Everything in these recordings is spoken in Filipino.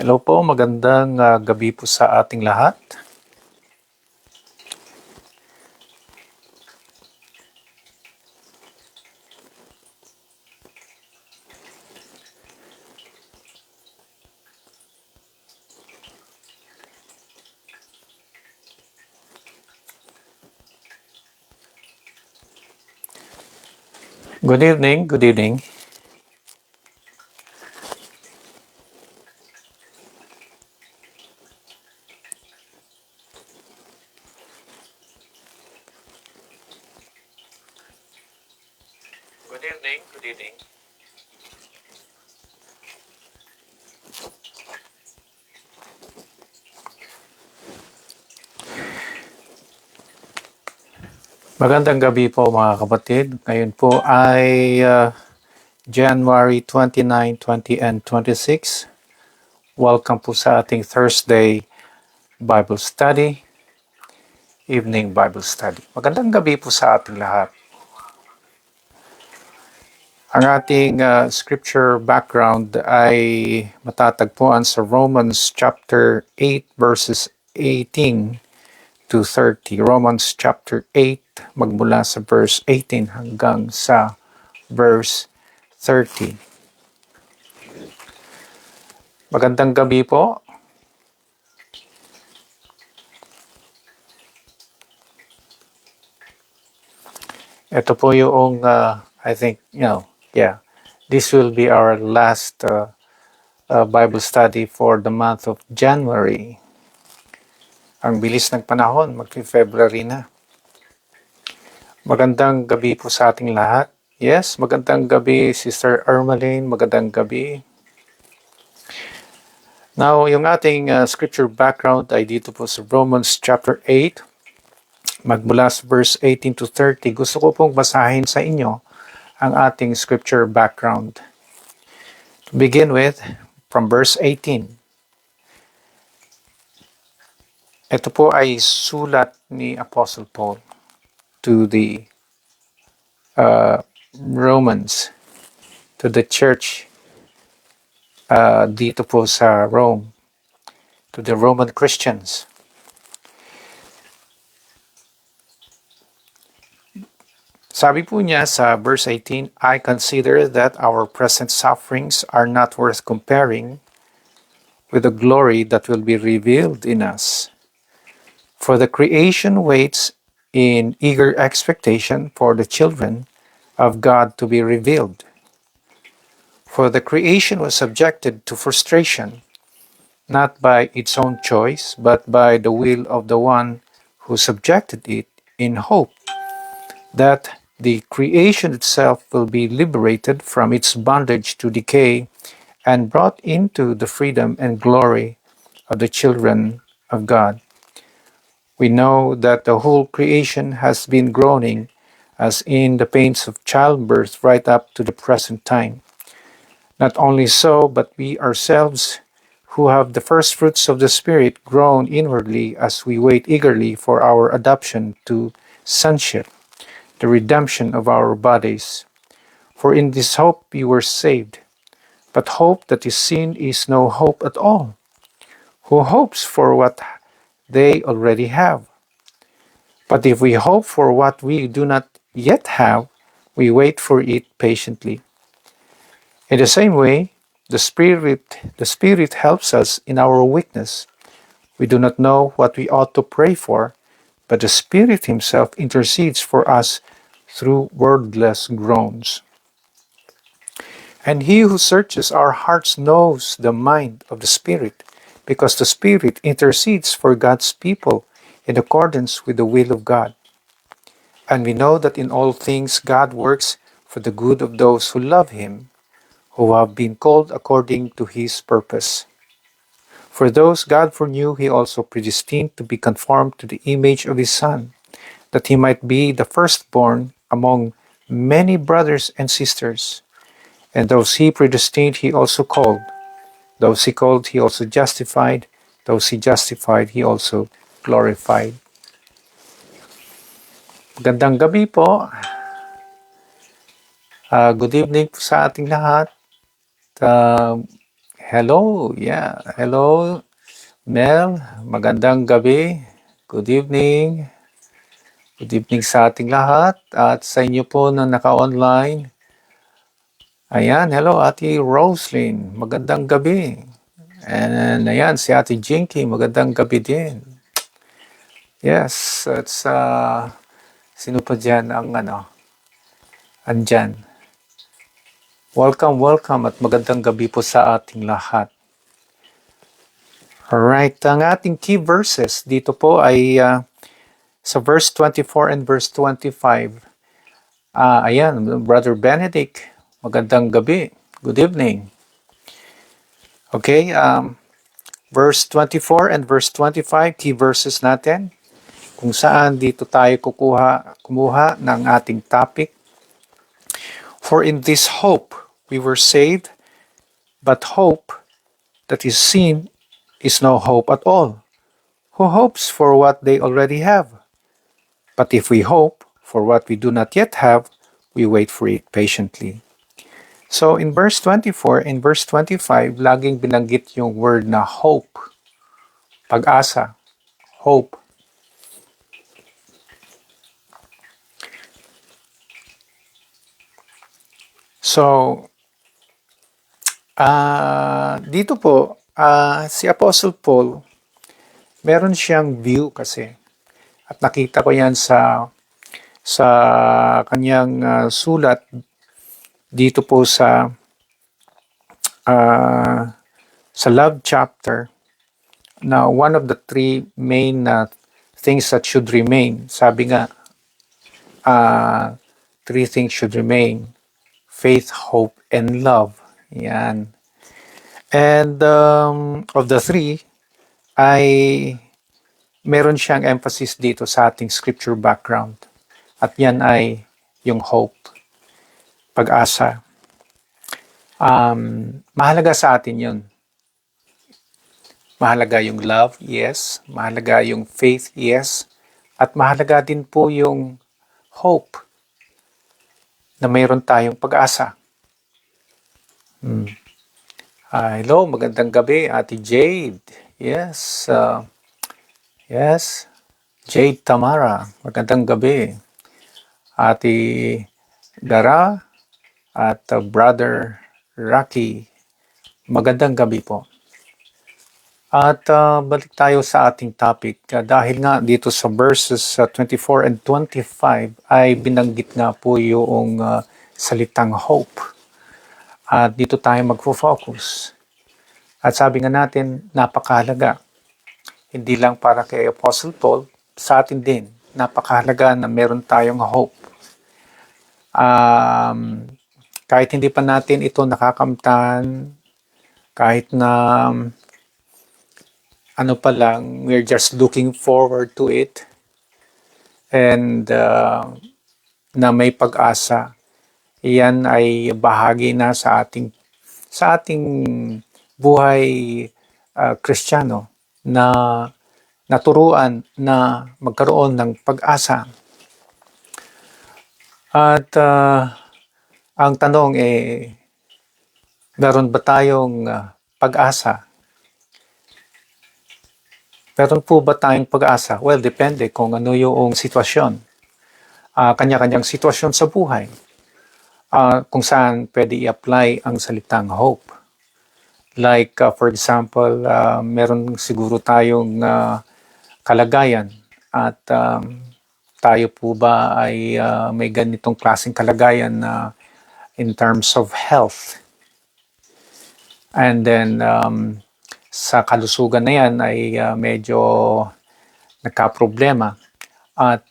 Hello po, magandang gabi po sa ating lahat. Good evening, good evening. Good evening, good evening. Magandang gabi po mga kapatid. Ngayon po ay January 29, 20 and 26. Welcome po sa ating Thursday Bible Study, Evening Bible Study. Magandang gabi po sa ating lahat. Ang ating scripture background ay matatagpuan sa Romans chapter 8 verses 18 to 30. Romans chapter 8 magmula sa verse 18 hanggang sa verse 30. Magandang gabi po. Ito po yung I think, this will be our last Bible study for the month of January. Ang bilis ng panahon, mag-February na. Magandang gabi po sa ating lahat. Yes, magandang gabi, Sister Ermeline. Magandang gabi. Now, yung ating scripture background ay dito po sa Romans chapter 8, magmula sa verse 18 to 30. Gusto ko pong basahin sa inyo ang ating scripture background. To begin with, from verse 18. Ito po ay sulat ni Apostle Paul to the Romans, to the church dito po sa Rome, to the Roman Christians. Sabi po niya sa verse 18, I consider that our present sufferings are not worth comparing with the glory that will be revealed in us. For the creation waits in eager expectation for the children of God to be revealed. For the creation was subjected to frustration, not by its own choice, but by the will of the one who subjected it, in hope that the creation itself will be liberated from its bondage to decay and brought into the freedom and glory of the children of God. We know that the whole creation has been groaning as in the pains of childbirth right up to the present time. Not only so, but we ourselves, who have the first fruits of the Spirit, groan inwardly as we wait eagerly for our adoption to sonship, the redemption of our bodies. For in this hope we were saved. But hope that is seen is no hope at all. Who hopes for what they already have? But if we hope for what we do not yet have, we wait for it patiently. In the same way, the Spirit helps us in our weakness. We do not know what we ought to pray for, but the Spirit Himself intercedes for us through wordless groans. And He who searches our hearts knows the mind of the Spirit, because the Spirit intercedes for God's people in accordance with the will of God. And we know that in all things God works for the good of those who love Him, who have been called according to His purpose. For those God foreknew, He also predestined to be conformed to the image of His Son, that He might be the firstborn among many brothers and sisters. And those He predestined, He also called. Those He called, He also justified. Those He justified, He also glorified. Magandang gabi po. Good evening po sa ating lahat. Hello, yeah. Hello, Mel. Magandang gabi. Good evening. Good evening sa ating lahat at sa inyo po na naka-online. Ayan, hello Ate Roslyn. Magandang gabi. And ayan, si Ate Jinky. Magandang gabi din. Yes, it's sino pa dyan ang andyan. Welcome, welcome at magandang gabi po sa ating lahat. Alright, ang ating key verses dito po ay sa verse 24 and verse 25. Ayan, Brother Benedict, magandang gabi. Good evening. Okay, verse 24 and verse 25, key verses natin, kung saan dito tayo kumuha ng ating topic. For in this hope we were saved, but hope that is seen is no hope at all. Who hopes for what they already have? But if we hope for what we do not yet have, we wait for it patiently. So in verse 24 and verse 25, laging binanggit yung word na hope. Pag-asa. Hope. So, dito po, si Apostle Paul, meron siyang view kasi. At nakita ko yan sa kanyang sulat dito po sa love chapter na one of the three main things that should remain. Sabi nga, three things should remain. Faith, hope, and love. Yan. And of the three, ay meron siyang emphasis dito sa ating scripture background. At yan ay yung hope, pag-asa. Mahalaga sa atin yun. Mahalaga yung love, yes. Mahalaga yung faith, yes. At mahalaga din po yung hope na mayroon tayong pag-asa. Hello, magandang gabi, Ate Jade. Yes, yes. Jade Tamara, magandang gabi. Ate Dara at Brother Rocky, magandang gabi po. At balik tayo sa ating topic. Dahil nga dito sa verses 24 and 25 ay binanggit nga po yung salitang hope. At dito tayo magfo-focus. At sabi nga natin, napakahalaga. Hindi lang para kay Apostle Paul, sa atin din, napakahalaga na meron tayong hope. Kahit hindi pa natin ito nakakamtan, kahit na ano pa lang, we're just looking forward to it, and na may pag-asa, iyan ay bahagi na sa ating buhay Kristiyano na naturuan na magkaroon ng pag-asa. At ang tanong meron ba tayong pag-asa? Meron po ba tayong pag-asa? Well, depende kung ano yung sitwasyon. Kanya-kanyang sitwasyon sa buhay. Kung saan pwede i-apply ang salitang hope. Like, for example, meron siguro tayong kalagayan at tayo po ba ay may ganitong klaseng kalagayan na in terms of health. And then, sa kalusugan na yan ay medyo nagka-problema. At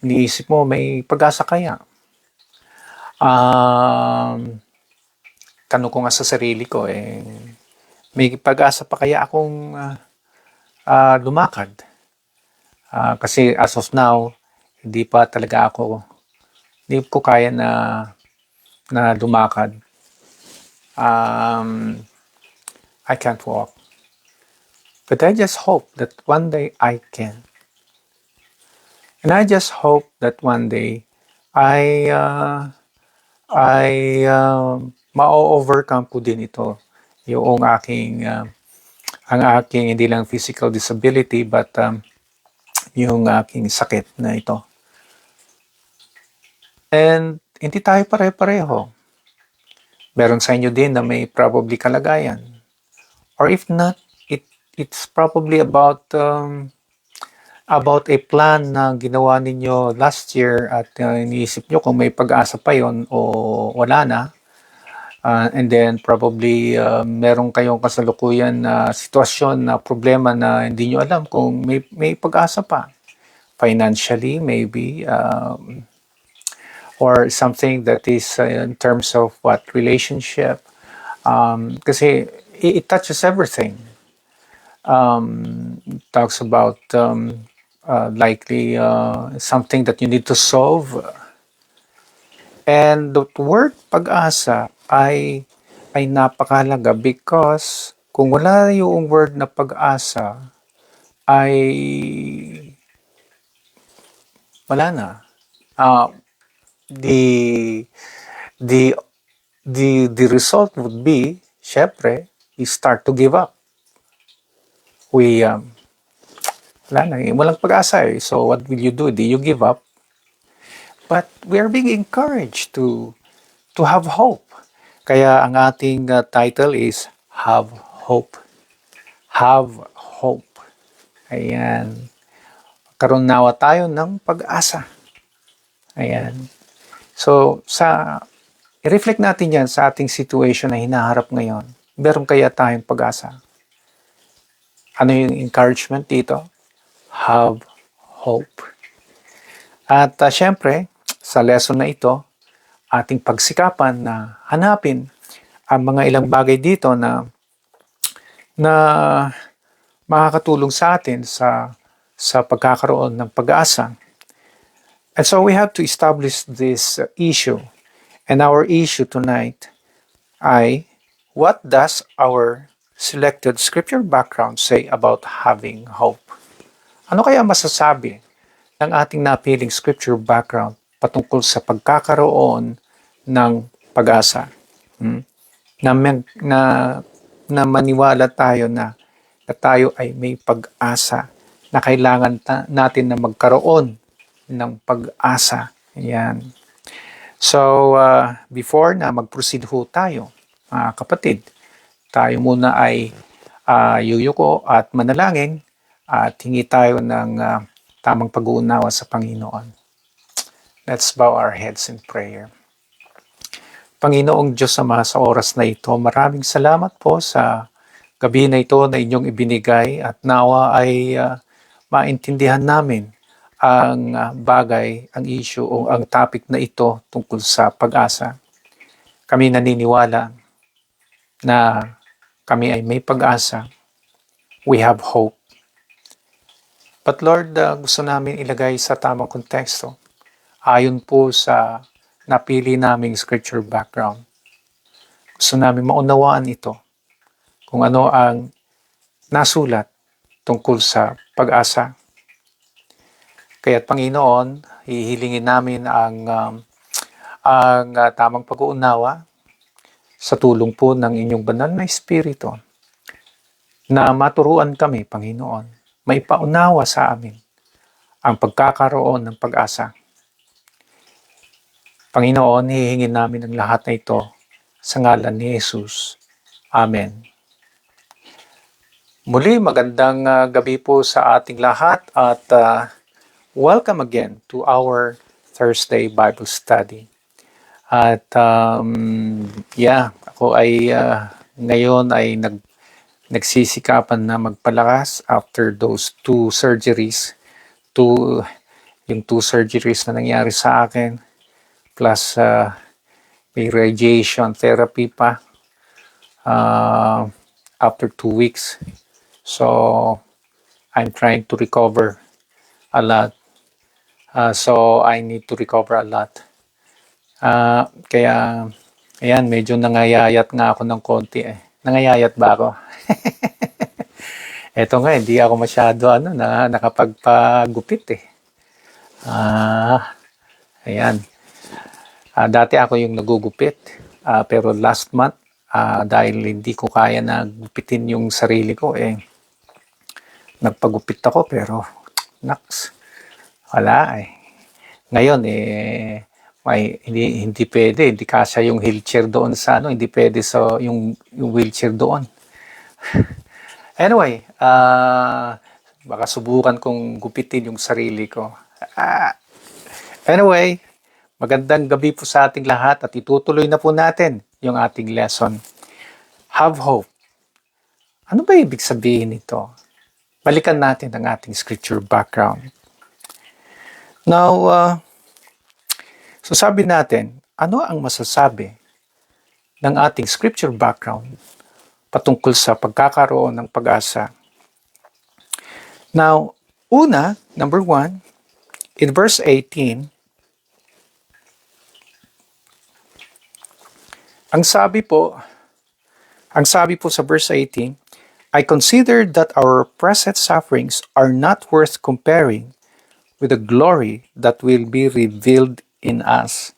iniisip mo, may pag-asa kaya? Tanong ko nga sa sarili ko, may pag-asa pa kaya akong lumakad? Kasi as of now, hindi pa talaga hindi ko kaya na lumakad. I can't walk. But I just hope that one day I can. And I just hope that one day I ma-overcome ko din ito. yung ang aking hindi lang physical disability but yung aking sakit na ito. And hindi tayo pare-pareho. Meron sa inyo din na may probably kalagayan. Or if not, it's probably about a plan na ginawa ninyo last year at iniisip nyo kung may pag-asa pa yon o wala na. And then probably meron kayong kasalukuyan na sitwasyon na problema na hindi nyo alam kung may pag-asa pa. Financially, maybe, or something that is in terms of what relationship. Kasi it touches everything. Talks about likely something that you need to solve. And the word pag-asa ay napakahalaga because kung wala yung word na pag-asa ay wala na. The the the result would be, syempre, you start to give up. Wala na, walang pag-asa eh. So what will you do? Do you give up? But we are being encouraged to have hope. Kaya ang ating title is Have Hope. Have Hope. Ayan. Karoon nawa tayo ng pag-asa. Ayan. So, i-reflect natin yan sa ating situation na hinaharap ngayon. Meron kaya tayong pag-asa? Ano yung encouragement dito? Have hope. At syempre, sa lesson na ito, ating pagsikapan na hanapin ang mga ilang bagay dito na makakatulong sa atin sa pagkakaroon ng pag-asa. And so we have to establish this issue. And our issue tonight ay, what does our selected scripture background say about having hope? Ano kaya masasabi ng ating napiling scripture background patungkol sa pagkakaroon ng pag-asa? Na maniwala tayo na tayo ay may pag-asa, na kailangan natin na magkaroon ng pag-asa. Ayan. So, before na mag-proceed ho tayo, mga kapatid, tayo muna ay yuyuko at manalangin at hingi tayo ng tamang pag-uunawa sa Panginoon. Let's bow our heads in prayer. Panginoong Diyos Ama, sa oras na ito, maraming salamat po sa gabi na ito na inyong ibinigay at nawa ay maintindihan namin ang bagay, ang issue o ang topic na ito tungkol sa pag-asa. Kami naniniwala na kami ay may pag-asa. We have hope. But Lord, gusto namin ilagay sa tamang konteksto ayon po sa napili naming scripture background. Gusto namin maunawaan ito kung ano ang nasulat tungkol sa pag-asa. Kaya't Panginoon, hihilingin namin ang tamang pag-uunawa sa tulong po ng inyong banal na Espiritu na maturuan kami, Panginoon, maipaunawa sa amin ang pagkakaroon ng pag-asa. Panginoon, hihingin namin ang lahat na ito sa ngalan ni Jesus. Amen. Muli, magandang gabi po sa ating lahat at welcome again to our Thursday Bible Study. At ako ay ngayon ay nagsisikapan na magpalakas after those two surgeries. Yung two surgeries na nangyari sa akin plus may radiation therapy pa after 2 weeks. So, I'm trying to recover a lot. So, I need to recover a lot. Kaya, ayan, medyo nangayayat nga ako ng konti eh. Nangayayat ba ako? Eto nga, hindi ako masyado nakapagpagupit eh. Ayan. Dati ako yung nagugupit. Pero last month, Dahil hindi ko kaya na gupitin yung sarili ko, nagpagupit ako pero naks, wala eh. Ngayon hindi pwede, hindi kasya yung wheelchair doon sa hindi pwede sa yung wheelchair doon. Anyway, baka subukan kong gupitin yung sarili ko. Anyway, magandang gabi po sa ating lahat at itutuloy na po natin yung ating lesson. Have hope. Ano ba ibig sabihin nito? Balikan natin ang ating scripture background. Now, so sabi natin, ano ang masasabi ng ating scripture background patungkol sa pagkakaroon ng pag-asa? Now, number 1, in verse 18, ang sabi po sa verse 18, I consider that our present sufferings are not worth comparing with the glory that will be revealed in us.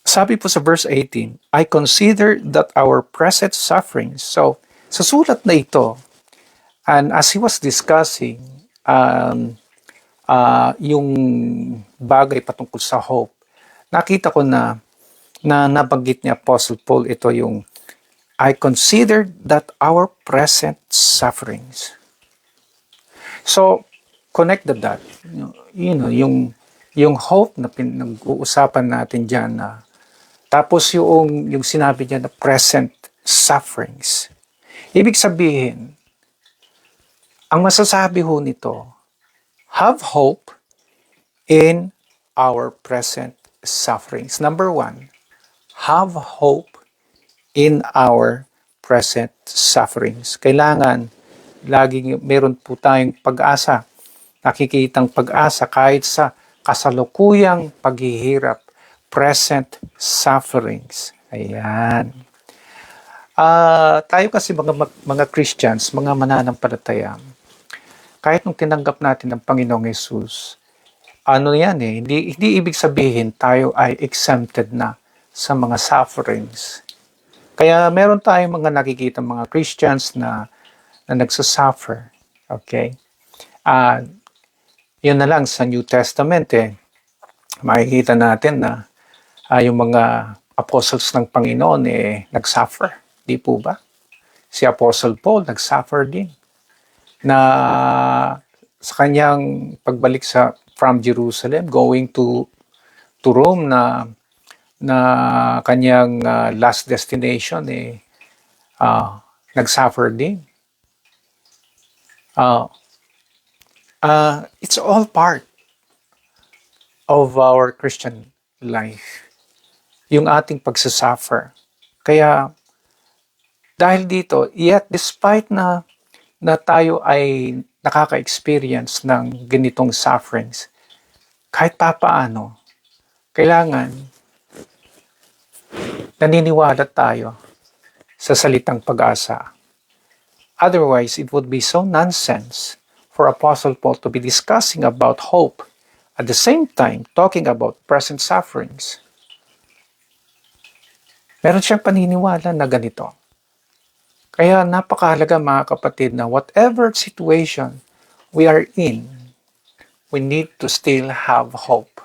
Sabi po sa verse 18, I consider that our present sufferings. So, sa sulat na ito, and as he was discussing yung bagay patungkol sa hope, nakita ko na nabanggit ni Apostle Paul ito yung I consider that our present sufferings. So, connect the dot. Yung hope na pinag-uusapan natin dyan na tapos yung sinabi niya na present sufferings. Ibig sabihin, ang masasabi ho nito, have hope in our present sufferings. Number 1, have hope in our present sufferings. Kailangan laging meron po tayong pag-asa, nakikitang pag-asa kahit sa kasalukuyang paghihirap, present sufferings. Ayan. Tayo kasi mga Christians, mga mananampalataya, kahit nung tinanggap natin ng Panginoong Hesus, hindi ibig sabihin tayo ay exempted na sa mga sufferings. Kaya meron tayong mga nakikita mga Christians na nagsasuffer. Okay? Yun na lang sa New Testament makikita natin na yung mga apostles ng Panginoon nagsuffer. Di po ba? Si Apostle Paul nagsuffer din. Na sa kanyang pagbalik from Jerusalem going to Rome na kanyang last destination nagsuffer din. It's all part of our Christian life. Yung ating pagsasuffer. Kaya dahil dito, yet despite na tayo ay nakaka-experience ng ganitong sufferings, kahit papaano, kailangan naniniwala tayo sa salitang pag-asa. Otherwise, it would be so nonsense for Apostle Paul to be discussing about hope at the same time talking about present sufferings. Meron siyang paniniwala na ganito. Kaya napakahalaga mga kapatid na whatever situation we are in, we need to still have hope.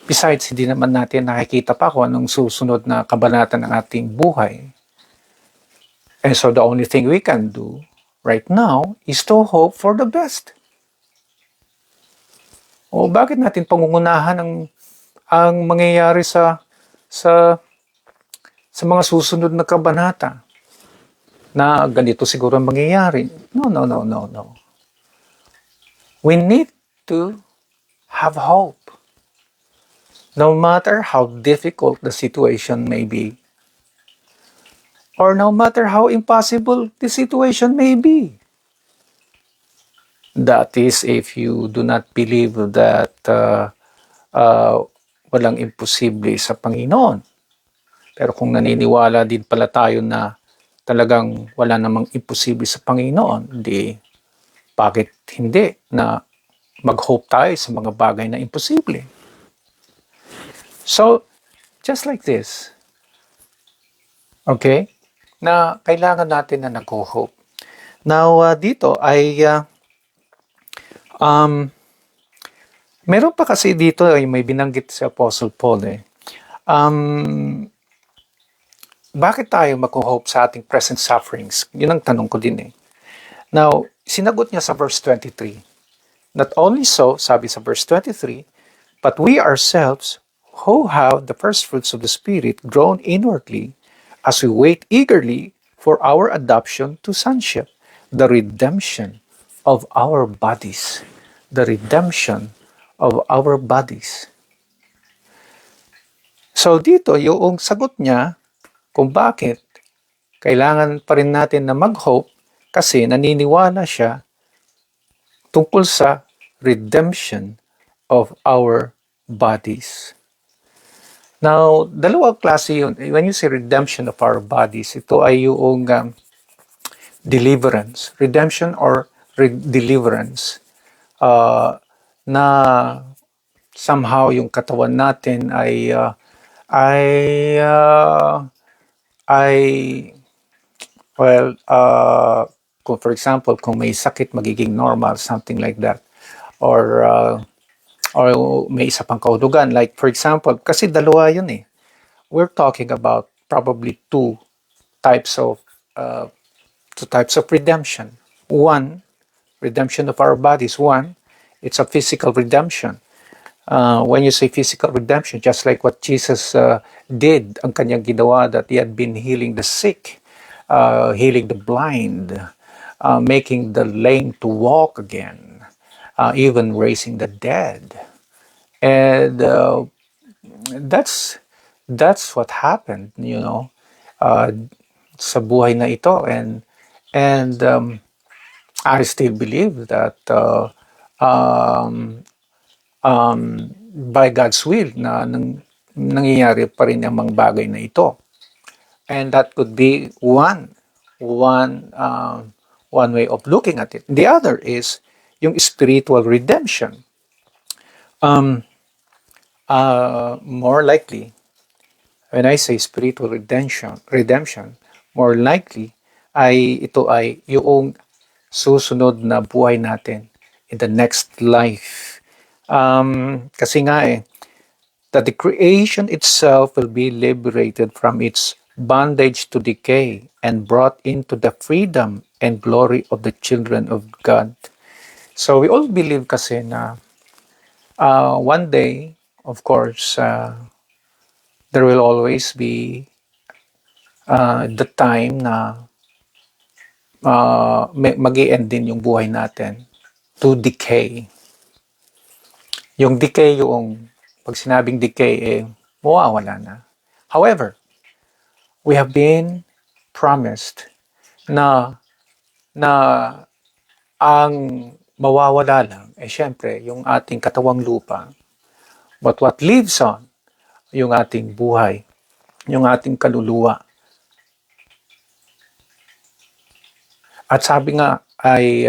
Besides, hindi naman natin nakikita pa kung anong susunod na kabanata ng ating buhay. And so the only thing we can do right now is to hope for the best. O bakit natin pangungunahan ang mangyayari sa mga susunod na kabanata na ganito siguro ang mangyayari? No. We need to have hope. No matter how difficult the situation may be, or no matter how impossible the situation may be. That is, if you do not believe that walang imposible sa Panginoon. Pero kung naniniwala din pala tayo na talagang wala namang imposible sa Panginoon, di bakit hindi na mag-hope tayo sa mga bagay na imposible? So, just like this, okay, na kailangan natin na nag-hope. Now, dito ay, meron pa kasi dito ay may binanggit si Apostle Paul eh. Bakit tayo mag-hope sa ating present sufferings? Yun ang tanong ko din eh. Now, sinagot niya sa verse 23. Not only so, sabi sa verse 23, but we ourselves who have the first fruits of the Spirit groan inwardly as we wait eagerly for our adoption to sonship, the redemption of our bodies. The redemption of our bodies. So dito, yung sagot niya kung bakit kailangan pa rin natin na mag-hope kasi naniniwala siya tungkol sa redemption of our bodies. Now, dalawang klase yun. When you say redemption of our bodies, ito ay yung deliverance. Redemption or deliverance na somehow yung katawan natin ay well, kung for example, kung may sakit, magiging normal, something like that. Or may isa pang kahulugan. Like, for example, kasi dalawa yun eh. We're talking about probably two types of redemption. One, redemption of our bodies. One, it's a physical redemption. When you say physical redemption, just like what Jesus did, ang kanyang ginawa, that he had been healing the sick, healing the blind, making the lame to walk again, even raising the dead. And that's what happened, sa buhay na ito. And I still believe that by God's will na nangyayari pa rin ang mga bagay na ito. And that could be one way of looking at it. The other is yung spiritual redemption. More likely, when I say spiritual redemption, more likely ito ay yung susunod na buhay natin in the next life. Kasi nga that the creation itself will be liberated from its bondage to decay and brought into the freedom and glory of the children of God. So we all believe kasi na one day, of course, there will always be the time na mag-i-end din yung buhay natin to decay. Yung decay, pag sinabing decay, mawawala na. However, we have been promised na ang mawawala lang, syempre, yung ating katawang lupa. But what lives on, yung ating buhay, yung ating kaluluwa. At sabi nga ay,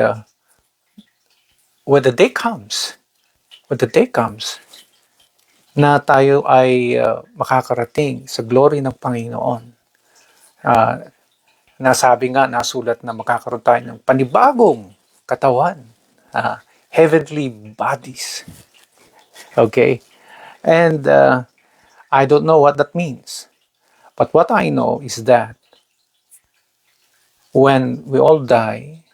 when the day comes, na tayo ay makakarating sa glory ng Panginoon, nasabi nga, nasulat na makakaroon tayo ng panibagong katawan, heavenly bodies. Okay? And I don't know what that means. But what I know is that when we all die,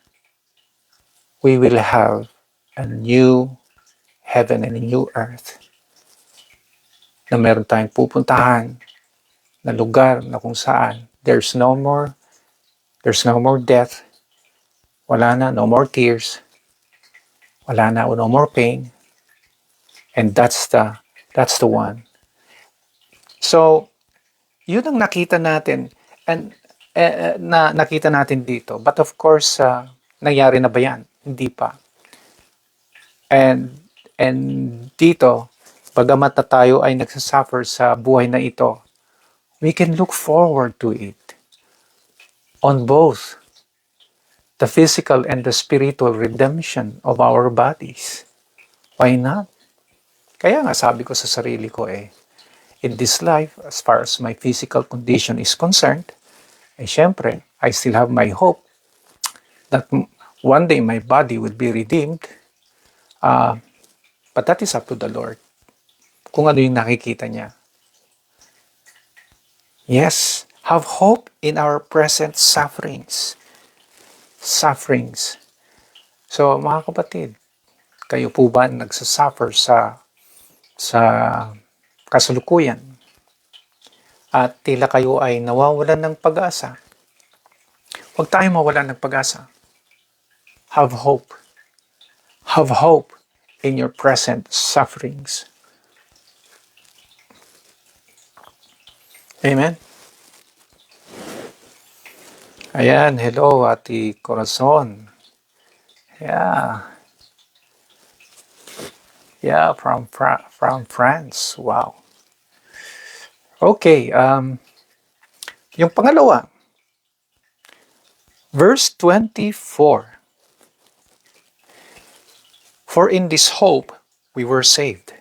we will have a new heaven and a new earth na meron tayong pupuntahan na lugar na kung saan there's no more death, wala na, no more tears, wala na, no more pain, and that's the one. So, yun ang nakita natin and nakita natin dito. But of course, nangyari na ba yan? Hindi pa. And dito, bagamat na tayo ay nagsasuffer sa buhay na ito, we can look forward to it on both the physical and the spiritual redemption of our bodies. Why not? Kaya nga sabi ko sa sarili ko in this life, as far as my physical condition is concerned, syempre, I still have my hope that one day my body will be redeemed. But that is up to the Lord. Kung ano yung nakikita niya. Yes, have hope in our present sufferings. Sufferings. So, mga kapatid, kayo po ba nagsasuffer sa kasalukuyan? At tila kayo ay nawawalan ng pag-asa? Huwag tayo mawalan ng pag-asa. Have hope. Have hope in your present sufferings. Amen? Ayan, hello, Ate Corazon. Yeah, from France. Wow. Okay, yung pangalawa, verse 24. For in this hope we were saved.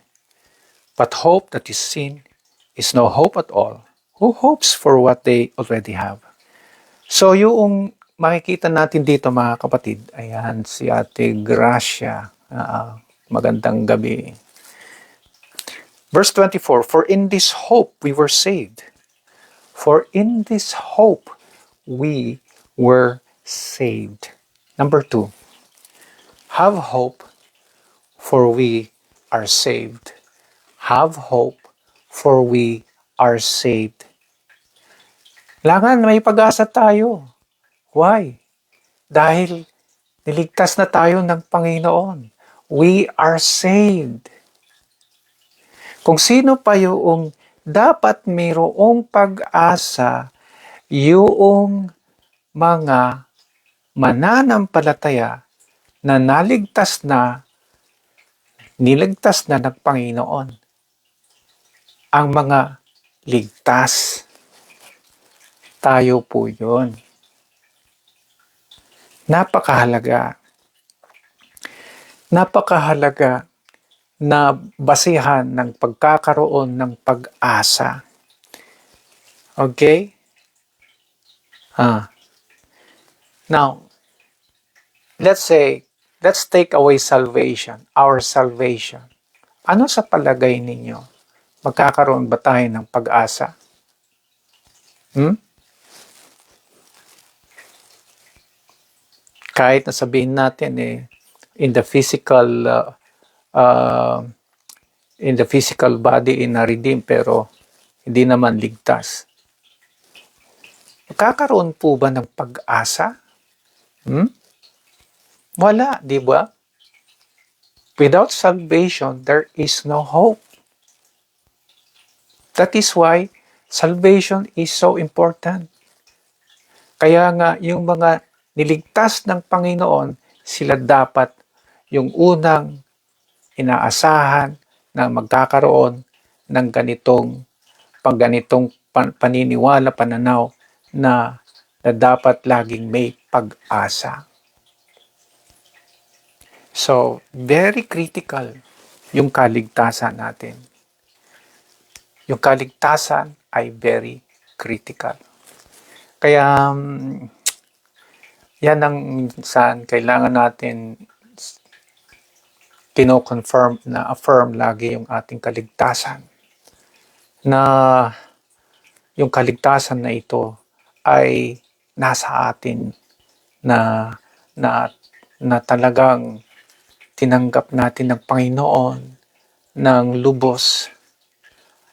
But hope that is seen is no hope at all. Who hopes for what they already have? So yung makikita natin dito mga kapatid, ayan si Ate Gracia. Magandang gabi. Verse 24, for in this hope we were saved. For in this hope we were saved. Number 2, have hope for we are saved. Have hope for we are saved. Kailangan may pag-asa tayo. Why? Dahil niligtas na tayo ng Panginoon. We are saved. Kung sino pa yung dapat mayroong pag-asa, yung mga mananampalataya na niligtas na ng Panginoon. Ang mga ligtas. Tayo po yun. Napakahalaga. Napakahalaga na basihan ng pagkakaroon ng pag-asa. Okay? Now, let's take away salvation, our salvation. Ano sa palagay ninyo? Magkakaroon ba tayo ng pag-asa? Kahit na sabihin natin in the physical body na-redeem pero hindi naman ligtas. Magkakaroon po ba ng pag-asa? Wala, di ba? Without salvation, there is no hope. That is why salvation is so important. Kaya nga, yung mga niligtas ng Panginoon, sila dapat yung unang inaasahan na magkakaroon ng ganitong paniniwala, pananaw na dapat laging may pag-asa. So, very critical yung kaligtasan natin. Yung kaligtasan ay very critical. Kaya, yan ang minsan kailangan natin kino-confirm na affirm lagi yung ating kaligtasan. Na yung kaligtasan na ito ay nasa atin na talagang tinanggap natin ng Panginoon ng lubos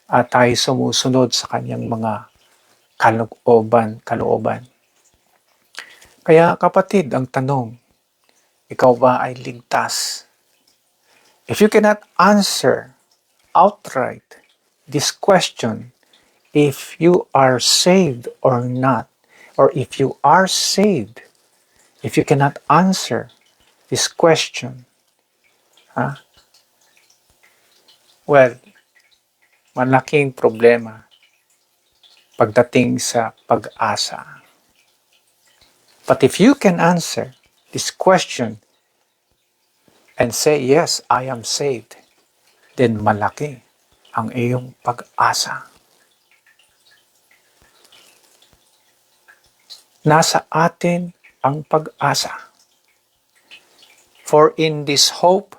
at tayo sumusunod sa kanyang mga kalooban. Kaya kapatid, ang tanong, ikaw ba ay ligtas? If you cannot answer outright this question, if you are saved or not, or if you are saved, if you cannot answer this question, well, malaking problema pagdating sa pag-asa. But if you can answer this question and say, yes, I am saved, then malaki ang iyong pag-asa. Nasa atin ang pag-asa. For in this hope,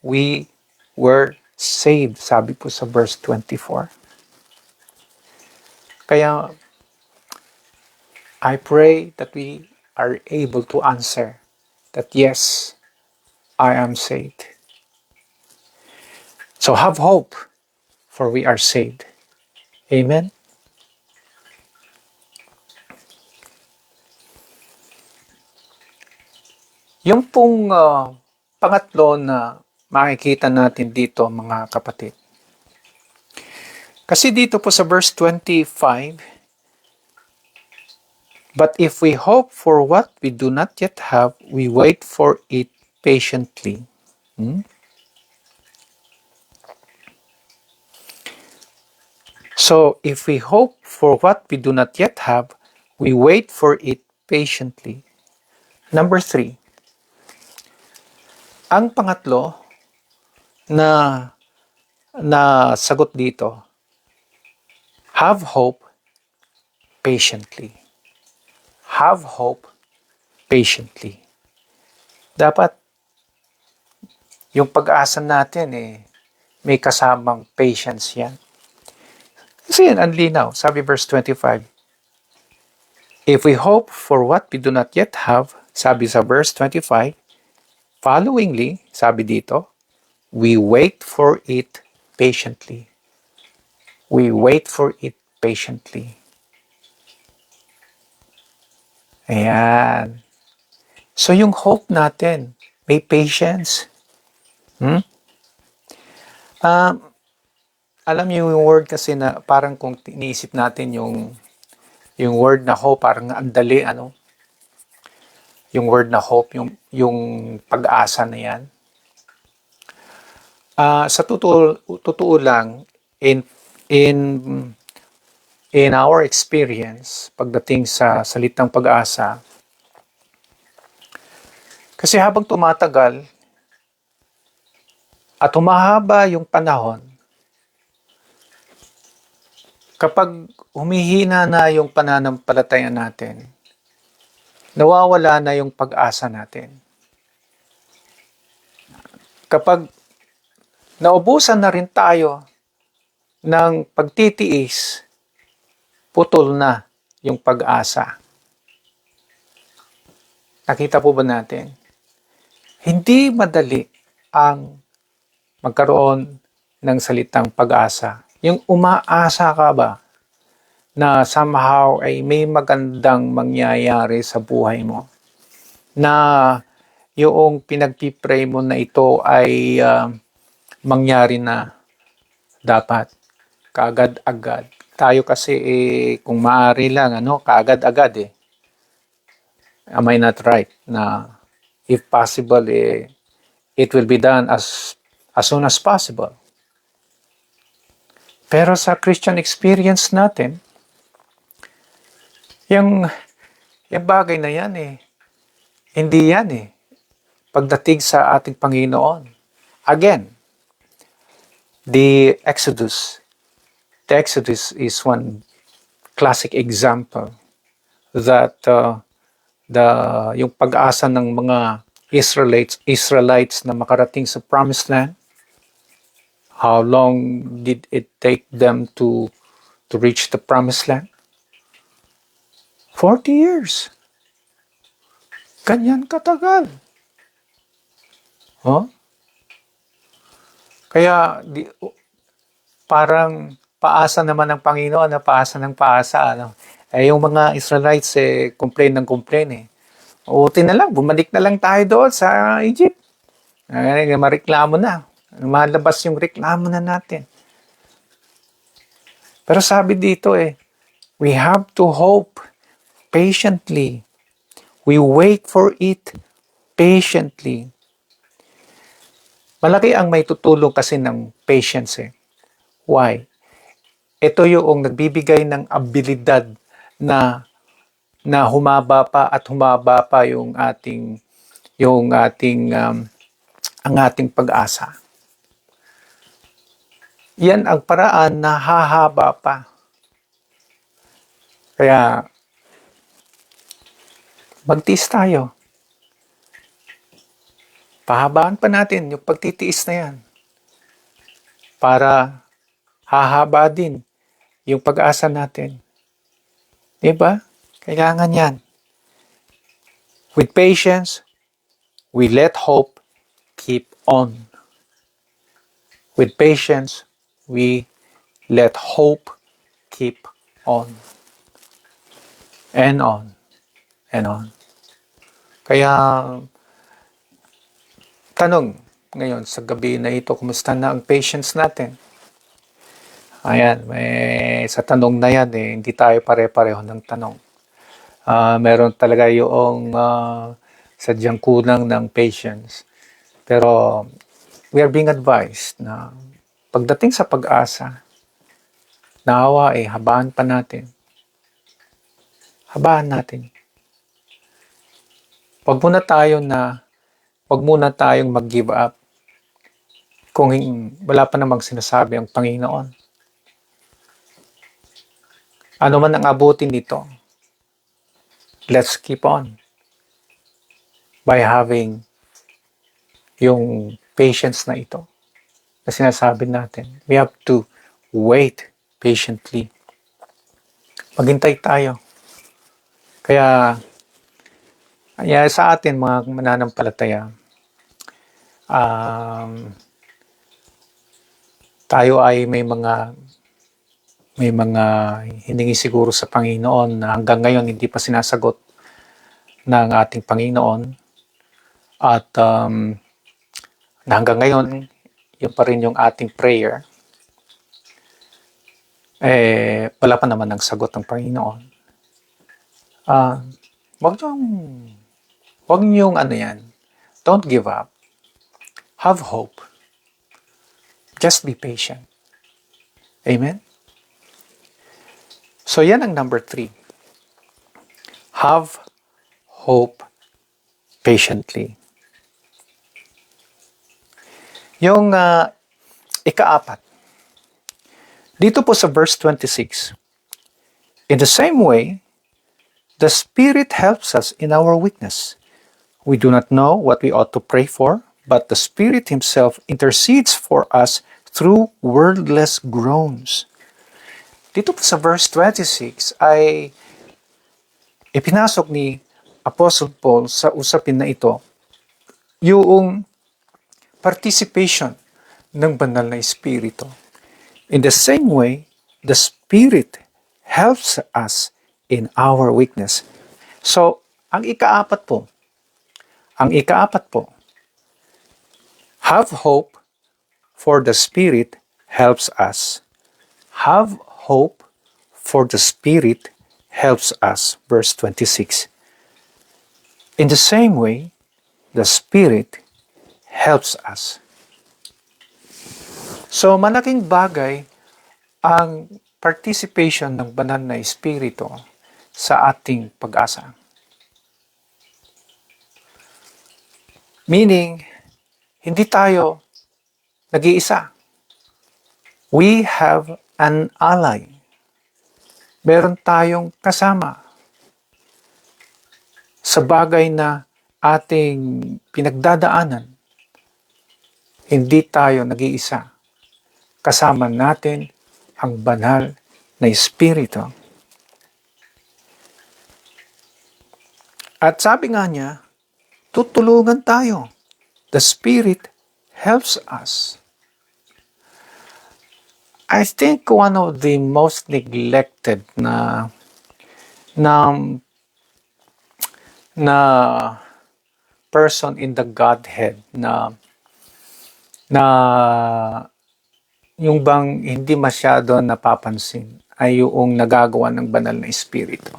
we were saved. Sabi po sa verse 24. Kaya, I pray that we are able to answer that yes, I am saved. So have hope, for we are saved. Amen? Yung pong pangatlo na makikita natin dito, mga kapatid. Kasi dito po sa verse 25, but if we hope for what we do not yet have, we wait for it patiently. So, if we hope for what we do not yet have, we wait for it patiently. Number 3. Ang pangatlo na sagot dito, have hope patiently. Have hope patiently. Dapat yung pag-asa natin may kasamang patience yan. Kasi yan, ang linaw. Sabi verse 25, if we hope for what we do not yet have, sabi sa verse 25, followingly, sabi dito, we wait for it patiently. We wait for it patiently. Ayan. So yung hope natin, may patience. Alam niyo yung word kasi na parang kung iniisip natin yung word na hope, parang andali, ano? Yung word na hope, yung pag-asa na yan. Sa totoo lang, in our experience, pagdating sa salitang pag-asa, kasi habang tumatagal at humahaba yung panahon, kapag humihina na yung pananampalataya natin, nawawala na yung pag-asa natin. Kapag naubusan na rin tayo ng pagtitiis, putol na yung pag-asa. Nakita po ba natin? Hindi madali ang magkaroon ng salitang pag-asa. Yung umaasa ka ba na somehow ay may magandang mangyayari sa buhay mo? Na yung pinagpipray mo na ito ay mangyari na dapat kaagad-agad. Tayo kasi kung maaari lang, kaagad-agad Am I not right? Na if possible, it will be done as soon as possible. Pero sa Christian experience natin, yung bagay na yan hindi yan pagdating sa ating Panginoon. Again, the Exodus is one classic example that yung pag-asa ng mga Israelites na makarating sa Promised Land, how long did it take them to reach the Promised Land? 40 years. Ganyan katagal. Kaya parang paasa naman ng Panginoon na paasa ng paasa. Yung mga Israelites complain ng complain Uti na lang, bumalik na lang tayo doon sa Egypt. Mareklamo na. Malabas yung reklamo na natin. Pero sabi dito we have to hope patiently. We wait for it patiently. Malaki ang may tutulong kasi ng patience Why? Ito yung nagbibigay ng abilidad na humaba pa at humaba pa ang ating pag-asa. yan ang paraan na hahaba pa. Kaya, magtiis tayo. Pahabaan pa natin yung pagtitiis na yan. Para hahaba din yung pag-asa natin. Diba? Kailangan yan. With patience, we let hope keep on. With patience, we let hope keep on. And on. And on. Kaya, tanong ngayon sa gabi na ito, kumusta na ang patience natin? Ayan, sa tanong na yan, hindi tayo pare-pareho ng tanong. Meron talaga yung sadyang kulang ng patience. Pero we are being advised na pagdating sa pag-asa, nawa habaan pa natin. Habaan natin. Huwag muna tayong mag-give up kung wala pa namang sinasabi ang Panginoon. Ano man ang abutin nito, let's keep on by having yung patience na ito na sinasabi natin. We have to wait patiently. Maghintay tayo. Kaya sa atin mga mananampalataya, tayo ay may mga hiningi siguro sa Panginoon na hanggang ngayon hindi pa sinasagot ng ating Panginoon. At na hanggang ngayon, yun pa rin yung ating prayer. Wala pa naman ang sagot ng Panginoon. Wag niyong don't give up. Have hope. Just be patient. Amen? So yan ang number 3. Have hope patiently. Yung ika-4. Dito po sa verse 26. In the same way, the Spirit helps us in our weakness. We do not know what we ought to pray for, but the Spirit Himself intercedes for us through wordless groans. Dito po sa verse 26 ay ipinasok ni Apostle Paul sa usapin na ito yung participation ng banal na Espiritu. In the same way, the Spirit helps us in our weakness. So, ang ika-4 po, have hope, for the Spirit helps us. Have hope, for the Spirit helps us. Verse 26. In the same way, the Spirit helps us. So, malaking bagay ang participation ng banal na Espiritu sa ating pag-asa. Meaning, hindi tayo nag-iisa. We have an ally. Meron tayong kasama sa bagay na ating pinagdadaanan. Hindi tayo nag-iisa. Kasama natin ang banal na Espiritu. At sabi nga niya, tutulungan tayo. The Spirit helps us. I think one of the most neglected na person in the Godhead na yung bang hindi masyado napapansin ay yung nagagawa ng banal na Espiritu.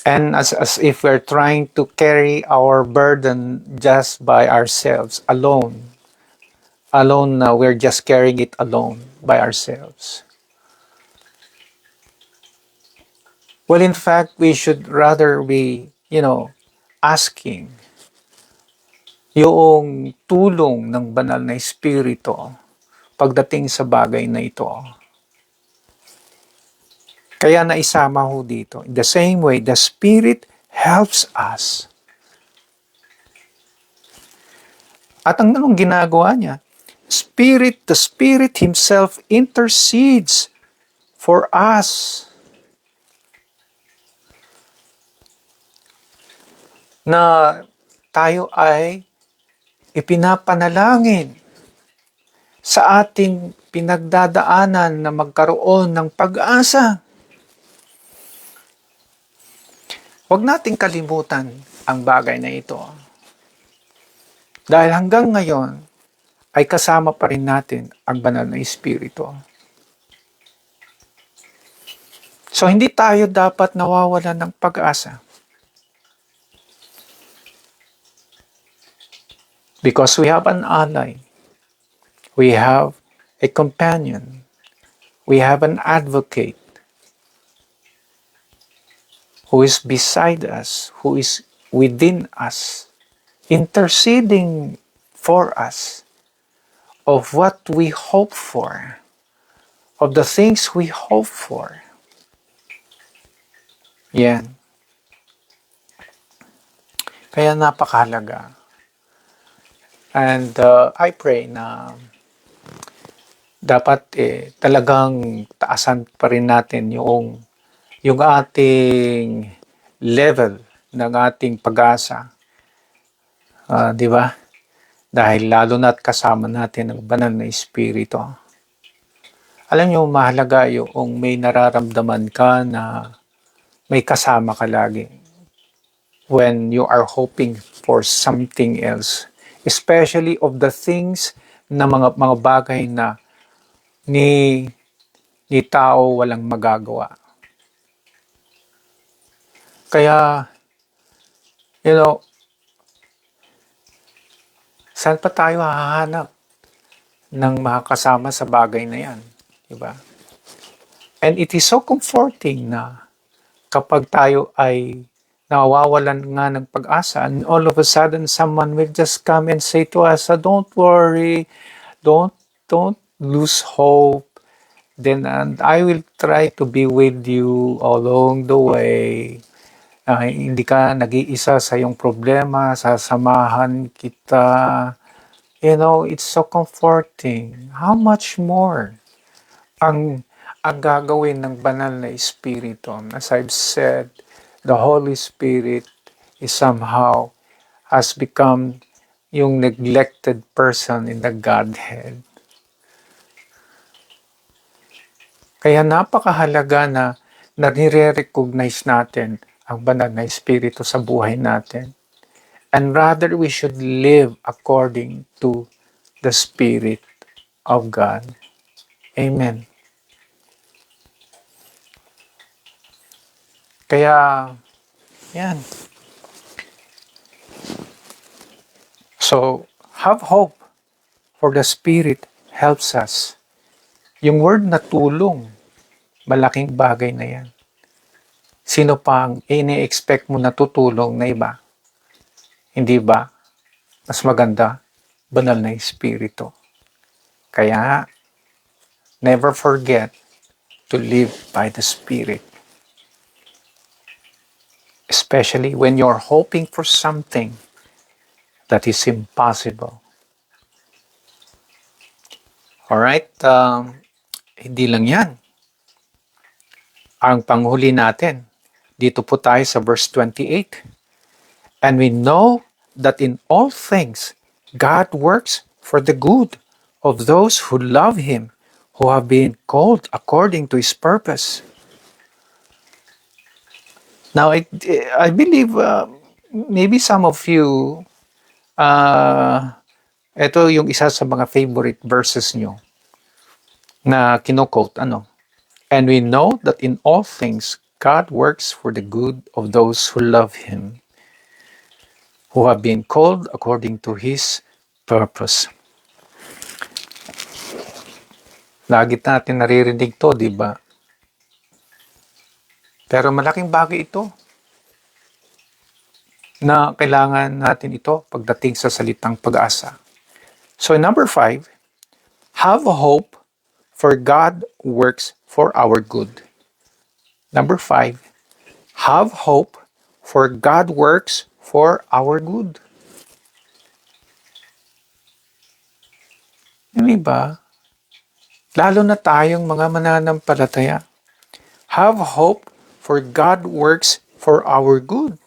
And as if we're trying to carry our burden just by ourselves, alone, we're just carrying it alone by ourselves. Well, in fact, we should rather be, asking, yung tulong ng banal na Espiritu pagdating sa bagay na ito. Kaya naisama ho dito. In the same way, the Spirit helps us. At ang anong ginagawa niya? The Spirit Himself intercedes for us. Na tayo ay ipinapanalangin sa ating pinagdadaanan na magkaroon ng pag-asa. Huwag nating kalimutan ang bagay na ito. Dahil hanggang ngayon, ay kasama pa rin natin ang banal na Espiritu. So, hindi tayo dapat nawawalan ng pag-asa. Because we have an ally. We have a companion. We have an advocate who is beside us, who is within us, interceding for us of what we hope for, of the things we hope for. Yan. Kaya napakahalaga. And I pray na dapat talagang taasan pa rin natin yung ating level ng ating pag-asa. Di ba? Dahil lalo na't kasama natin ang banal na Espiritu. Alam niyo, mahalaga yung may nararamdaman ka na may kasama ka lagi when you are hoping for something else. Especially of the things na mga bagay na ni tao walang magagawa. Kaya, saan pa tayo hahanap ng makakasama sa bagay na yan? Diba? And it is so comforting na kapag tayo ay nawawalan nga ng pag-asa and all of a sudden someone will just come and say to us, don't worry, don't lose hope. Then and I will try to be with you along the way. Hindi ka nag-iisa sa iyong problema, sasamahan kita. It's so comforting. How much more ang gagawin ng banal na Espiritu? As I've said, the Holy Spirit is somehow has become yung neglected person in the Godhead. Kaya napakahalaga na nire-recognize natin ang banal na Espiritu sa buhay natin. And rather, we should live according to the Spirit of God. Amen. Kaya, yan. So, have hope, for the Spirit helps us. Yung word na tulong, malaking bagay na yan. Sino pa ang ini-expect mo na tutulong na iba? Hindi ba? Mas maganda, banal na Espiritu. Kaya, never forget to live by the Spirit. Especially when you're hoping for something that is impossible. Alright, hindi lang yan. Ang panghuli natin, dito po tayo sa verse 28. And we know that in all things, God works for the good of those who love Him, who have been called according to His purpose. Now, I believe maybe some of you, ito yung isa sa mga favorite verses nyo na kino-quote, And we know that in all things, God works for the good of those who love Him, who have been called according to His purpose. Lagi natin naririnig to, di ba? Pero malaking bagay ito. na kailangan natin ito pagdating sa salitang pag-asa. So number 5, have hope for God works for our good. Number 5, have hope for God works for our good. Hindi ba? Lalo na tayong mga mananampalataya. Have hope for God works for our good.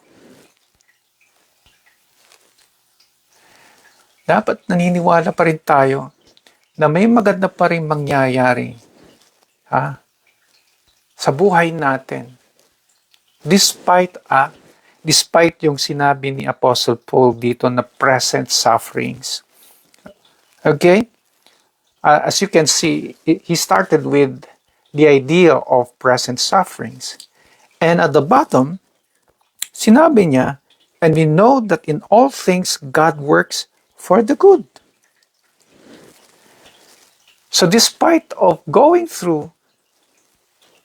Dapat naniniwala pa rin tayo na may maganda pa rin mangyayari sa buhay natin. Despite yung sinabi ni Apostle Paul dito na present sufferings. Okay? As you can see, he started with the idea of present sufferings. And at the bottom, sinabi niya, and we know that in all things God works for the good. So despite of going through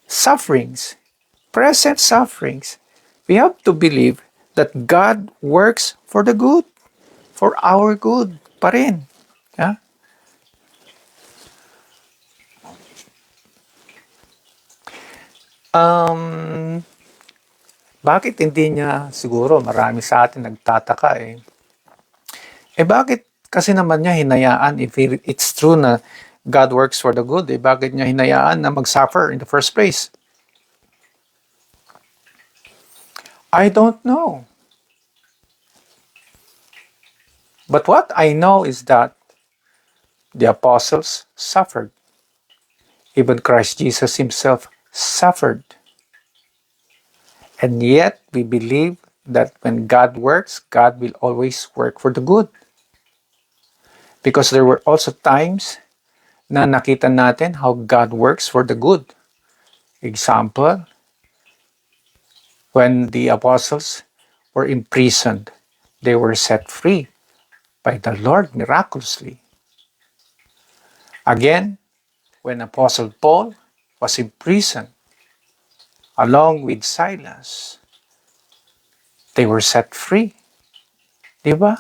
sufferings, present sufferings, we have to believe that God works for the good, for our good pa rin. Yeah? Bakit hindi niya, siguro marami sa atin nagtataka bakit kasi naman niya hinayaan, if it's true na God works for the good, bakit niya hinayaan na mag-suffer in the first place? I don't know. But what I know is that the apostles suffered. Even Christ Jesus himself suffered. And yet, we believe that when God works, God will always work for the good. Because there were also times na nakita natin how God works for the good. Example, when the apostles were imprisoned, they were set free by the Lord miraculously. Again, when Apostle Paul was imprisoned, along with Silas, they were set free. Diba?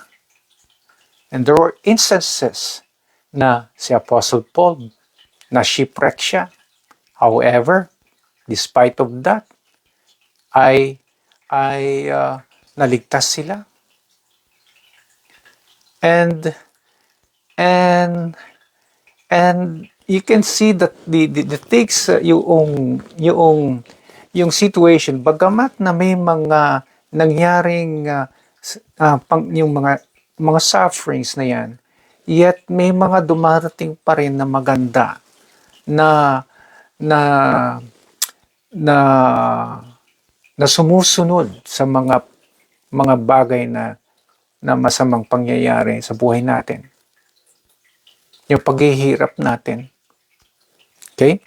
And there were instances na si Apostle Paul na shipwreck siya. However, despite of that, ay naligtas sila. And you can see that the takes yung situation, bagamat na may mga nangyaring yung mga sufferings na yan, yet may mga dumarating pa rin na maganda na sumusunod sa mga bagay na masamang pangyayari sa buhay natin. Yung paghihirap natin. Okay?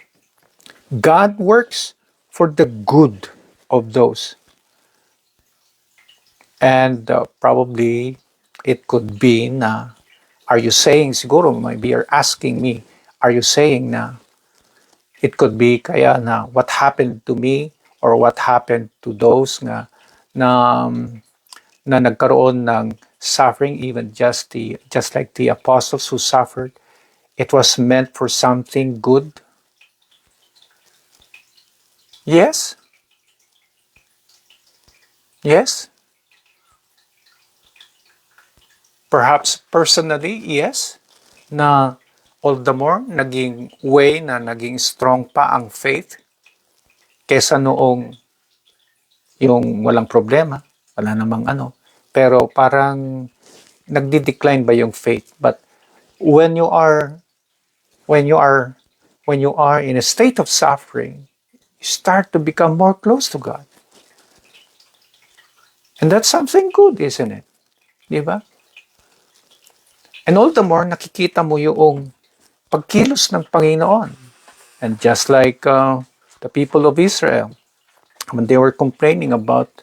God works for the good of those. And probably it could be na, are you saying, siguro maybe you're asking me, are you saying na it could be kaya na what happened to me or what happened to those na nagkaroon ng suffering, even just like the apostles who suffered, it was meant for something good? Yes. Yes. Perhaps personally, yes, na all the more naging way na naging strong pa ang faith kesa noong yung walang problema, wala namang ano. Pero parang nagdi-decline ba yung faith? But when you are in a state of suffering, you start to become more close to God. And that's something good, isn't it? Di ba? And all the more, nakikita mo yung pagkilos ng Panginoon. And just like the people of Israel, when they were complaining about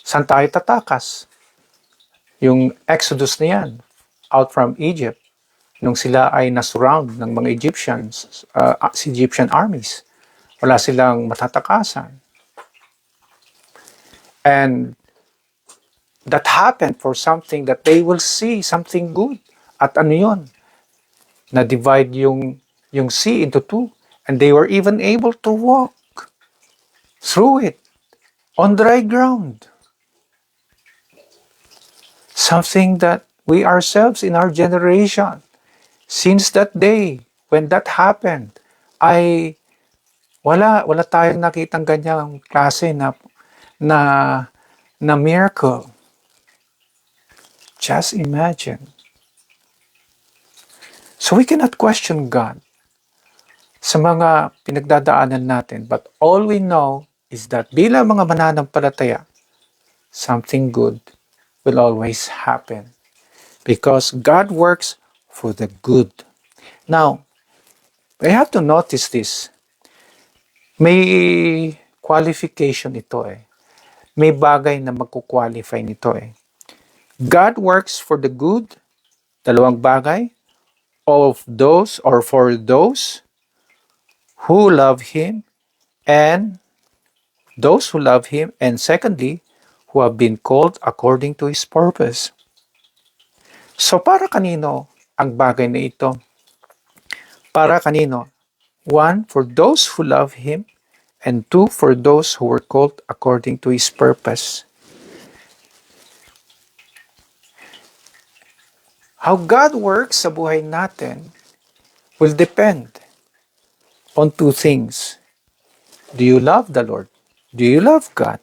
saan tayo tatakas, yung Exodus na yan, out from Egypt, nung sila ay nasurround ng mga Egyptian armies. Wala silang matatakasan. And that happened for something that they will see, something good. At ano yun? Na-divide yung sea into two. And they were even able to walk through it on dry ground. Something that we ourselves in our generation, since that day, when that happened, ay wala tayong nakitang ganyang klase na na miracle. Just imagine. So we cannot question God sa mga pinagdadaanan natin. But all we know is that bilang mga mananampalataya, something good will always happen. Because God works for the good. Now, I have to notice this. May qualification ito eh. May bagay na magkukwalify nito eh. God works for the good, dalawang bagay, of those or for those who love Him, and those who love Him, and secondly, who have been called according to His purpose. So para kanino ang bagay na ito? Para kanino? One, for those who love Him, and two, for those who were called according to His purpose. How God works sa buhay natin will depend on two things. Do you love the Lord? Do you love God?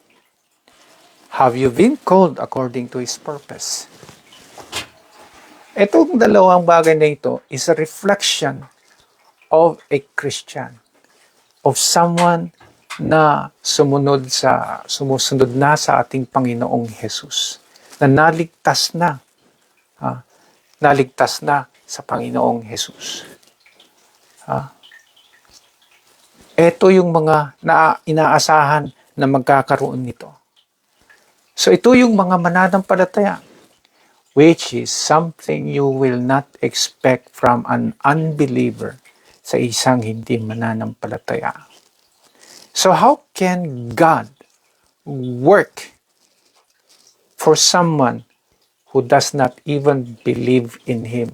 Have you been called according to His purpose? Itong dalawang bagay na ito is a reflection of a Christian, of someone na sumusunod na sa ating Panginoong Jesus, na naligtas na, naligtas na sa Panginoong Jesus. Ito yung mga inaasahan na magkakaroon nito. So ito yung mga mananampalataya, which is something you will not expect from an unbeliever sa isang hindi mananampalataya. So how can God work for someone who does not even believe in Him?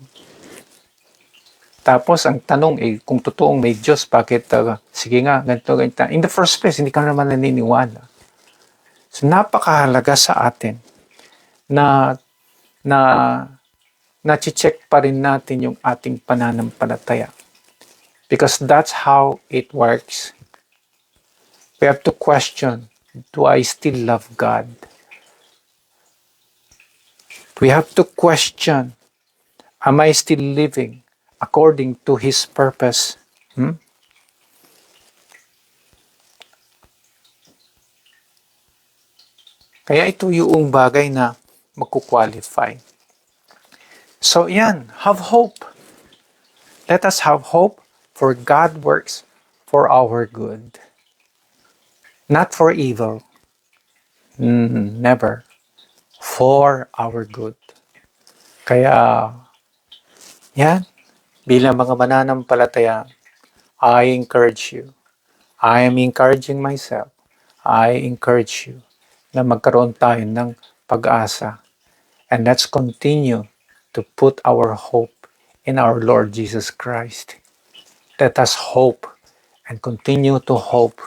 Tapos ang tanong kung totoong may Diyos, bakit, sige nga, ganito. In the first place, hindi ka naman naniniwala. So napakahalaga sa atin na check pa rin natin yung ating pananampalataya. Because that's how it works. We have to question, do I still love God? We have to question, am I still living according to His purpose? Kaya ito yung bagay na magkukwalify. So yan, have hope. Let us have hope, for God works for our good. Not for evil. Never. For our good. Kaya, yan, bilang mga mananampalataya, I encourage you. I am encouraging myself. I encourage you na magkaroon tayo ng pag-asa. And let's continue to put our hope in our Lord Jesus Christ. Let us hope and continue to hope.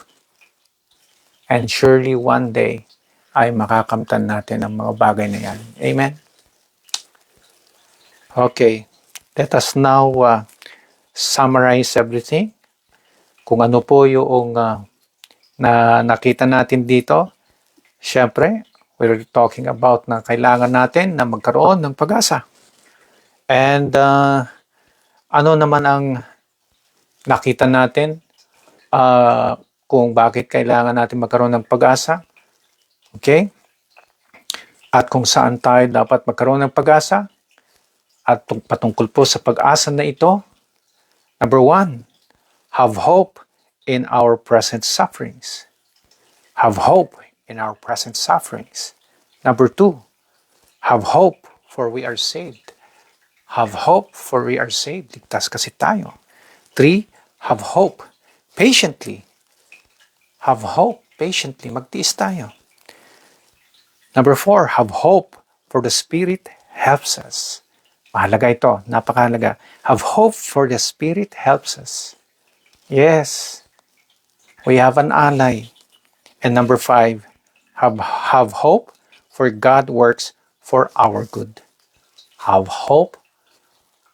And surely one day ay makakamtan natin ang mga bagay na yan. Amen? Okay. Let us now summarize everything. Kung ano po yung na nakita natin dito. Siyempre, we're talking about na kailangan natin na magkaroon ng pag-asa. And ano naman ang nakita natin kung bakit kailangan natin magkaroon ng pag-asa? Okay? At kung saan tayo dapat magkaroon ng pag-asa? At patungkol po sa pag-asa na ito, number 1, have hope in our present sufferings. Have hope in our present sufferings. Number 2, have hope for we are saved. Have hope for we are saved. Ligtas kasi tayo. 3, have hope patiently. Have hope patiently. Magtiis tayo. Number 4, have hope, for the Spirit helps us. Mahalaga ito, napakahalaga. Have hope, for the Spirit helps us. Yes, we have an ally. And number 5, have hope, for God works for our good. Have hope,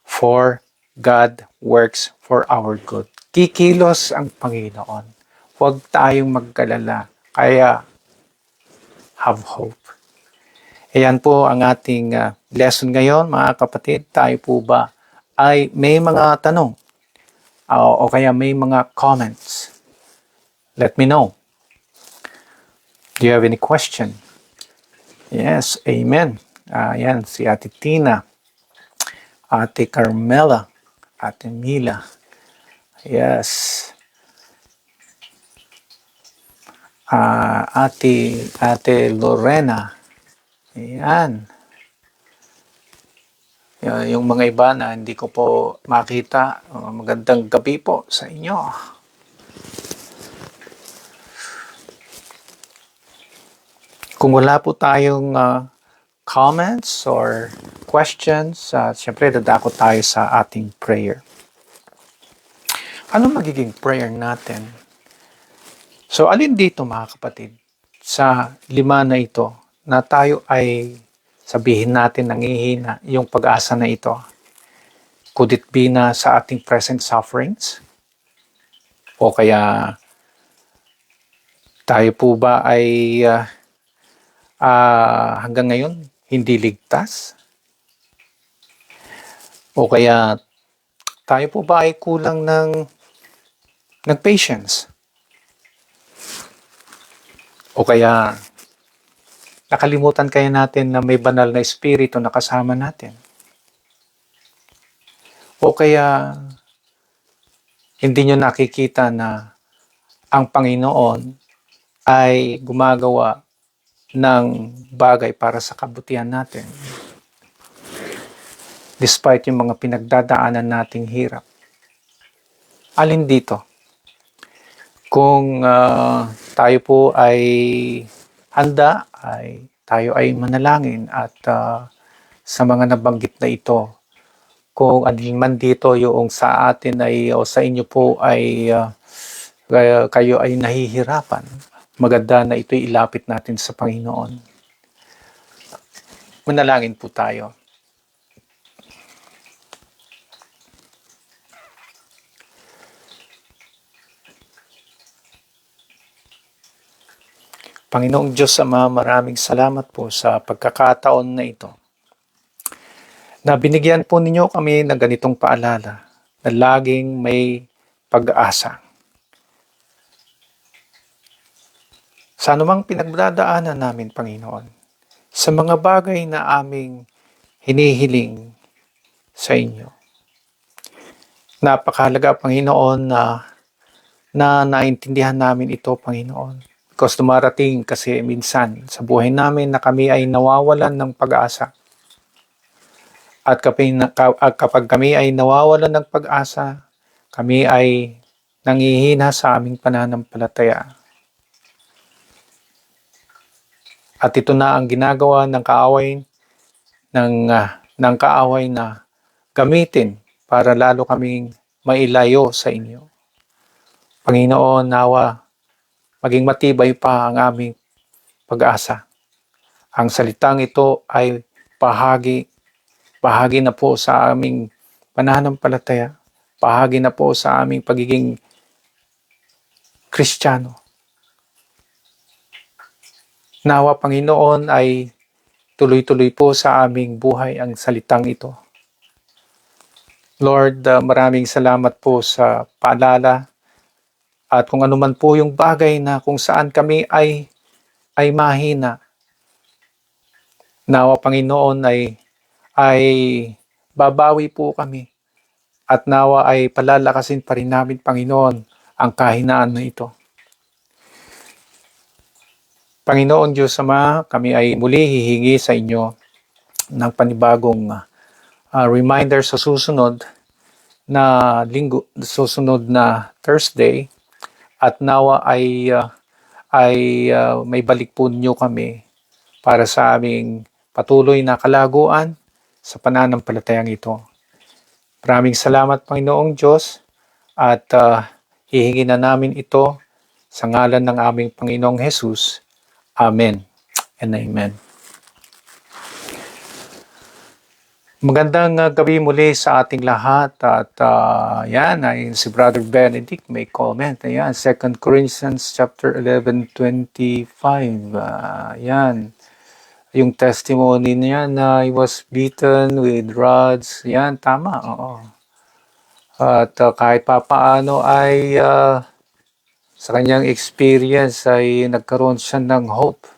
for God works for our good. Kikilos ang Panginoon. Huwag tayong magkalala. Kaya, have hope. Ayan po ang ating lesson ngayon, mga kapatid. Tayo po ba ay may mga tanong o kaya may mga comments? Let me know. Do you have any question? Yes, amen. Ayan, si Ate Tina, Ate Carmela, Ate Mila. Yes. Ate Lorena. Ayan. Yung mga iba na hindi ko po makita, magandang gabi po sa inyo. Kung wala po tayong comments or questions, siyempre dadako tayo sa ating prayer. Ano magiging prayer natin? So, alin dito mga kapatid, sa 5 na ito, na tayo ay sabihin natin nangihina yung pag-asa na ito? Could it be na sa ating present sufferings? O kaya tayo po ba ay hanggang ngayon hindi ligtas? O kaya tayo po ba ay kulang ng patience? O kaya nakalimutan kaya natin na may banal na espiritu na kasama natin? O kaya hindi nyo nakikita na ang Panginoon ay gumagawa ng bagay para sa kabutihan natin despite yung mga pinagdadaanan nating hirap? Alin dito? Kung tayo po ay handa, tayo ay manalangin at sa mga nabanggit na ito, kung alin man dito yung sa atin ay o sa inyo po ay kayo ay nahihirapan, maganda na ito'y ilapit natin sa Panginoon. Manalangin po tayo. Panginoong Diyos Ama, maraming salamat po sa pagkakataon na ito, na binigyan po ninyo kami ng ganitong paalala na laging may pag-asa. Sa anumang pinagdadaanan namin, Panginoon, sa mga bagay na aming hinihiling sa inyo. Napakahalaga, Panginoon, na naintindihan namin ito, Panginoon. Because dumarating kasi minsan sa buhay namin na kami ay nawawalan ng pag-asa. At kapag kami ay nawawalan ng pag-asa, kami ay nangihina sa aming pananampalataya. At ito na ang ginagawa ng kaaway na gamitin para lalo kaming mailayo sa inyo. Panginoon, nawa maging matibay pa ang aming pag-asa. Ang salitang ito ay bahagi na po sa aming pananampalataya, bahagi na po sa aming pagiging Kristiyano. Nawa, Panginoon, ay tuloy-tuloy po sa aming buhay ang salitang ito. Lord, maraming salamat po sa paalala at kung ano man po yung bagay na kung saan kami ay mahina. Nawa, Panginoon, ay babawi po kami at nawa ay palalakasin pa rin namin, Panginoon, ang kahinaan na ito. Panginoon Diyos Ama, kami ay muli hihingi sa inyo ng panibagong reminder sa susunod na linggo, susunod na Thursday, at nawa ay may balik po ninyo kami para sa aming patuloy na kalaguan sa pananampalatayang ito. Maraming salamat, Panginoong Diyos, at hihingin na namin ito sa ngalan ng aming Panginoong Jesus. Amen and Amen. Magandang gabi muli sa ating lahat at yan ay si Brother Benedict may comment. Ayan, 2 Corinthians chapter 11:25. Yan. Yung testimony niya na he was beaten with rods. Yan, tama. Oo. At kahit papaano ay sa kanyang experience ay nagkaroon siya ng hope.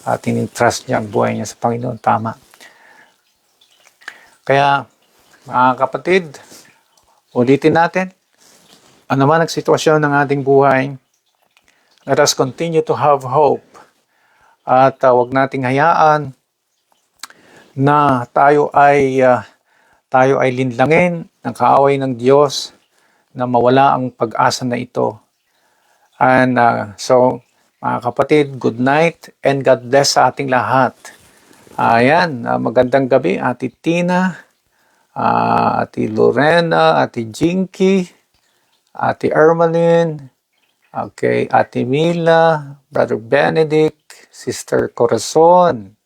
At in-trust niya ang buhay niya sa Panginoon. Tama. Kaya, mga kapatid, ulitin natin, ano man ang sitwasyon ng ating buhay, let us continue to have hope. At huwag nating hayaan na tayo ay linlangin ng kaaway ng Diyos na mawala ang pag-asa na ito. And so, mga kapatid, good night and God bless sa ating lahat. Ayan, magandang gabi, Ate Tina, Ate Lorena, Ate Jinky, Ate Ermeline, okay, Ate Mila, Brother Benedict, Sister Corazon,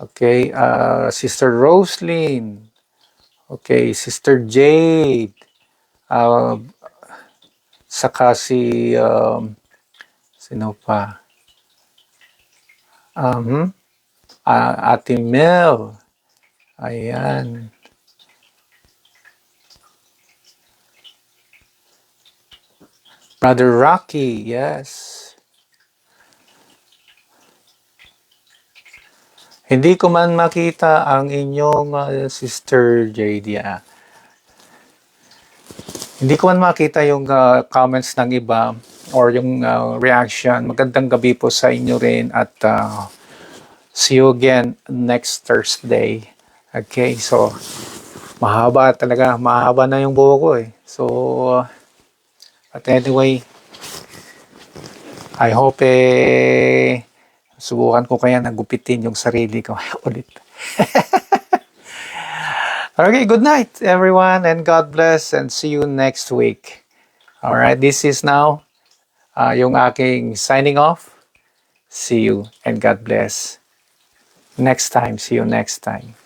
okay, Sister Roslyn, okay, Sister Jade, saka si, sino pa? Ate Mel. Ayan. Brother Rocky, yes. Hindi ko man makita ang inyong Sister Jade. Hindi ko man makita yung comments ng iba or yung reaction. Magandang gabi po sa inyo rin at see you again next Thursday. Okay, so mahaba na yung buho ko eh. So, but anyway, I hope subukan ko kaya nagupitin yung sarili ko ulit. Okay, good night everyone and God bless and see you next week. Alright, this is now yung aking signing off. See you and God bless. See you next time.